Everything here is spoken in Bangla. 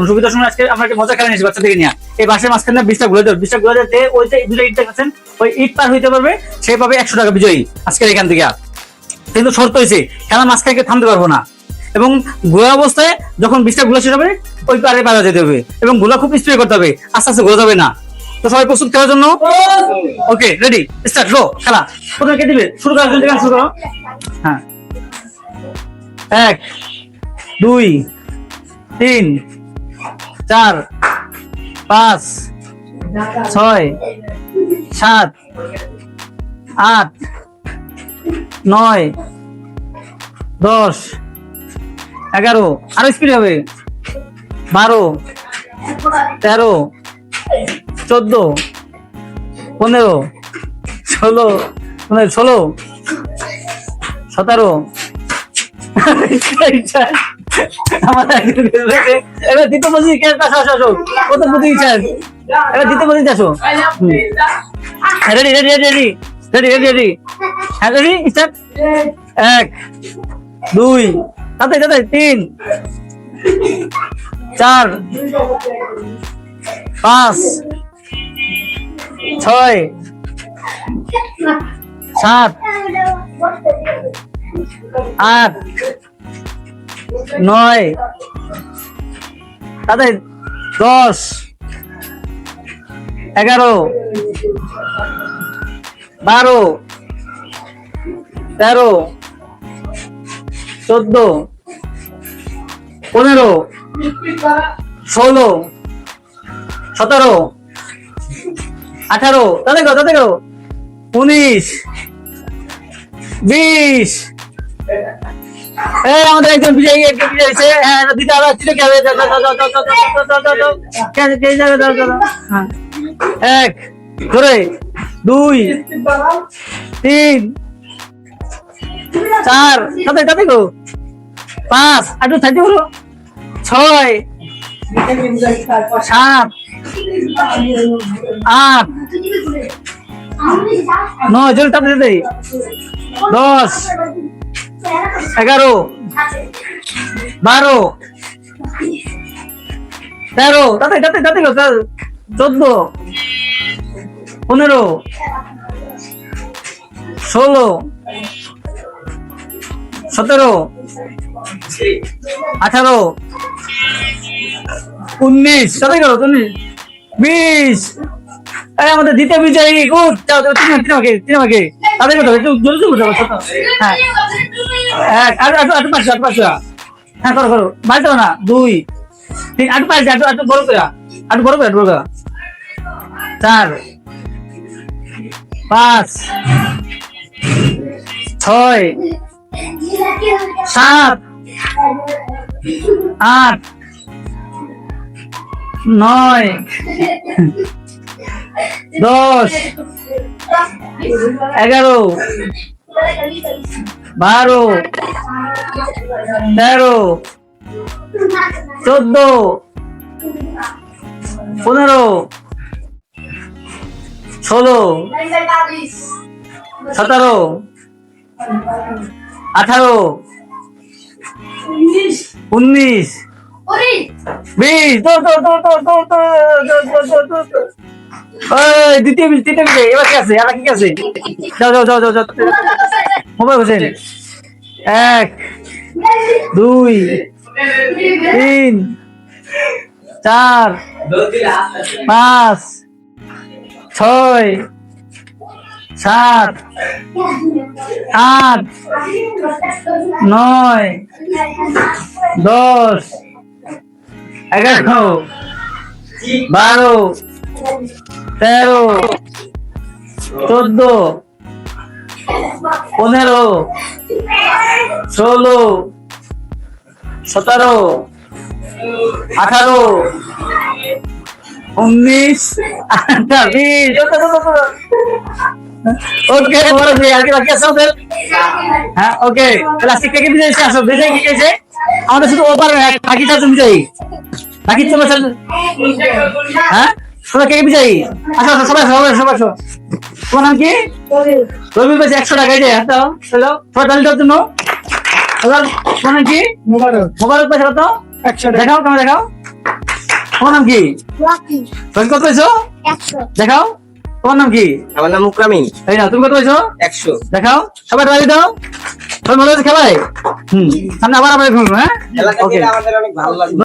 সুবিধা সময় আজকে আমরা একটা মজা খেলা নিয়েছি বাচ্চা থেকে নিয়ে। এই বাসের মাঝখানে 20টা ঘুরে দেবে, 20টা ঘুরে দিতে ওই যে 2টা ইট দেখাচ্ছেন, ওই ইট পার হইতে পারবে, সে পাবে 100 টাকা বিজয়ী আজকের এখান থেকে। কিন্তু শর্ত হয়েছে খেলা মাঝখানে থামতে পারবো না, এবং ঘোরা অবস্থায় যখন 20টা গুলা শেষ হবে ওই পারে পারা যেতে হবে, এবং গুলা খুব স্প্রে করতে হবে, আস্তে আস্তে ঘোরা যাবে না। তো সবাই প্রস্তুত খেলার জন্য? ওকে, রেডি, স্টার্ট, গো। খেলা প্রথমে কে দিবে? শুরু করার জন্য শুরু করো। হ্যাঁ, 1 2 3 4 5 6 7 8 9 10 11, আরো স্পিড হবে, 12 13 14 15 16 17 এবার দ্বিতীয় পজিশন আসো, প্রথম পজিশন, এবার দ্বিতীয় পজিশন আসো। Ready ready ready ready ready ready ready হ্যাঁ, রেডি, স্টার্ট। 1 2 তাতে 3 4 5 6 7 8 9 তাতে 10 11 12 13 14 15 16 17 18 তাতে 19 20। আমাদের একজন বিজয়ী হয়েছে। হ্যাঁ, দিতে আরো ছিল কি হবে? 1 ধরে 2 3 4 তাতে গো 5 আটু 30 হলো 6 7 8 9 জল তাতে 10 11 12 13 তাতে 14 15 16 17 18 19 তাতে 20। আমাদের দ্বিতীয় বিজয়ী গুড, তিন আমাকে তাদের কথা একটু জলদি বুঝাবো। হ্যাঁ, আটু পাঁচ, হ্যাঁ করো বাড়িতে না 2 3 আটু পাঁচ, আটু বড় করে, আটু বড় করে 4 5 6 7 8 9 10 11 12 13 14 15 16 17 18 19 20। দ্বিতীয় বিজয় এবার কি আছে? কি আছে? যাও মোবাইল হোসেন। 1 2 3 4 5 6 7 8 9 10 11 12 13 14 15 16 17 18 19 ওকে, বাকি আছে আমাদের। হ্যাঁ, ওকে, প্লাস্টিক থেকে বিজয়ী আসো, বিজয়ী কি গেছে আমাদের? শুধু ওপার বাকি চারজন বিজয়ী, বাকি চলে। হ্যাঁ, তোরা কে বিজয়ী? আসো সবাই তোমার নাম কি? রবি পেয়েছে 100 টাকা। এই যে দাও তোমার তালিকার জন্য। তোমার নাম কি? মোবারক পেয়েছে কত? 100 দেখাও, কেমন দেখাও। তোমার নাম কি? Lucky. তুমি কত পাইছো? 100. দেখাও। তোমার নাম কি? আমার নাম মুকরামিন। এই না, তুমি কত পাইছো? 100। দেখাও। সবাই তালি দাও। সবাই ভালো আছে খেলায়? সামনে আবার আমরা খেলবো, হ্যাঁ? খেলাটা ওকে। আমাদের অনেক ভালো লাগে।